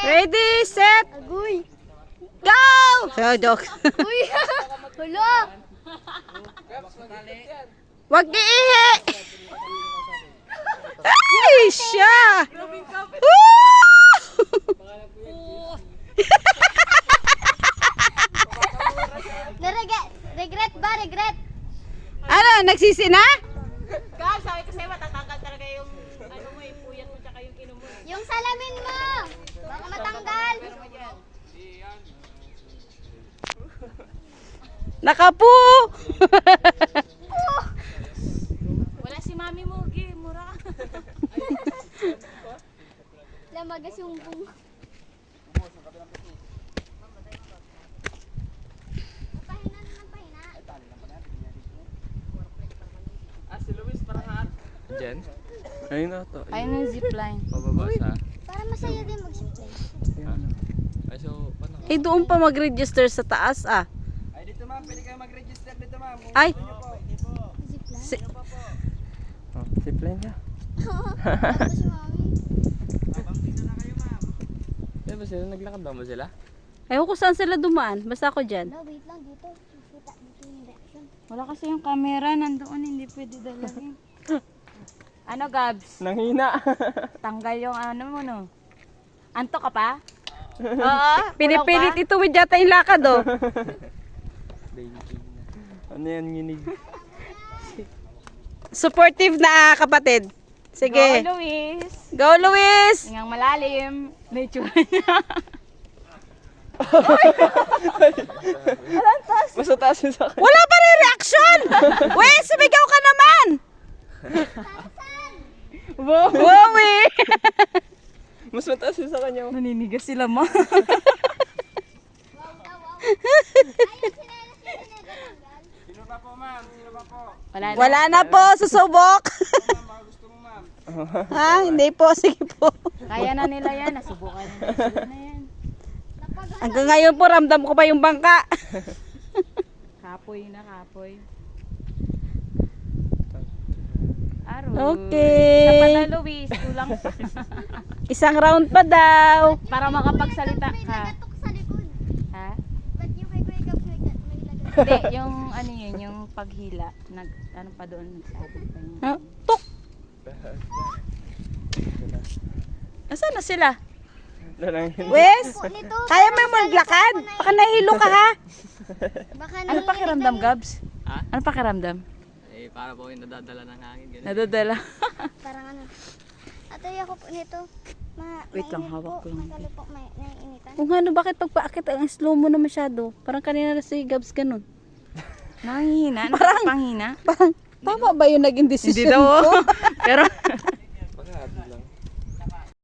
Ready, set, Agoy. go! So, joke. Uy. Hulo. Wag iihi! Ay, siya! Woo! Regret ba? Regret? Ano, nagsisi na? Gab, sabi ko sa'yo, matatanggal talaga yung ano mo, yung puyat mo tsaka yung inom mo. Yung salamin mo. Baka matanggal. Nakapu! Wala si mami mo, Gi, mura. Lamagas yung bung. Pahina naman, pahina. Si Luis parang Jen? Ayun na to. Ayun yung zipline. Pababa sa. Para masaya din mag-zipline. Ay, so, paano? Eh, doon pa mag-register sa taas, ah. Ay, dito ma'am. Pwede kayo mag-register dito ma'am. Ay! Zipline? Si Zipline ka? Tapos si mami. Abang dito na kayo ma'am. Ba sila? Naglakad ba sila? Ewan ko saan sila dumaan. Basta ako dyan. No, wait lang dito. Kita dito yung reaction. Wala kasi yung camera nandoon, hindi pwede dalawin. Ano, Gabs? Nanghina. Tanggal yung ano mo, no? Anto ka pa? Oo. Pinipilit ituwid yata yung lakad, oh. Ano yan, nginig? Supportive na kapatid. Sige. Go, Luis. Go, Luis! Ingang malalim. Nature niya. Mas taas yun sa akin. Wala pa rin reaction! Weh, sumigaw ka naman! Wow. Wow, eh! Mas mataas yun sa kanya. Naninigas sila, ma. Wow, wow, wow. Ayun, sinelas yung sinetanggal. Sino pa po ma'am? Sino pa po? Wala na. Wala na po, susubok. Baka gusto mo ma'am. Ha? Hindi po, sige po. Kaya na nila yan. Nasubukan na nila na yan. Hanggang ngayon po, ramdam ko pa yung bangka. Kapoy na, kapoy. Aro. Okay. Isa pa na, Luis. Kulang pa. Isang round pa daw. Para makapagsalita May ka. lagatok sa likod. Ha? Ba't yung kay Kuya Gabs may lagatok? Hindi, yung ano yun, yung paghila. Ano pa doon, sabi pa yun. Ha? Tuk! Nasaan na sila? Dalang Wes, Po nito. kaya mo yung maglakad? Baka nahilo ka, ha? Baka Ano pakiramdam, Gabs? Ha? Ano pakiramdam? Eh, para po yung nadadala ng hangin. Ganun. Nadadala. Parang ano. Atoy ako po nito. Wait lang, mainit hawak po. ko lang. Masali po, may naiinitan. Kung ano, bakit pagpaakit ang slow mo na masyado? Parang kanina na si Gabs ganun. Nangihina? Parang panghina? Parang, tama ba yung naging Hindi decision daw. ko? Pero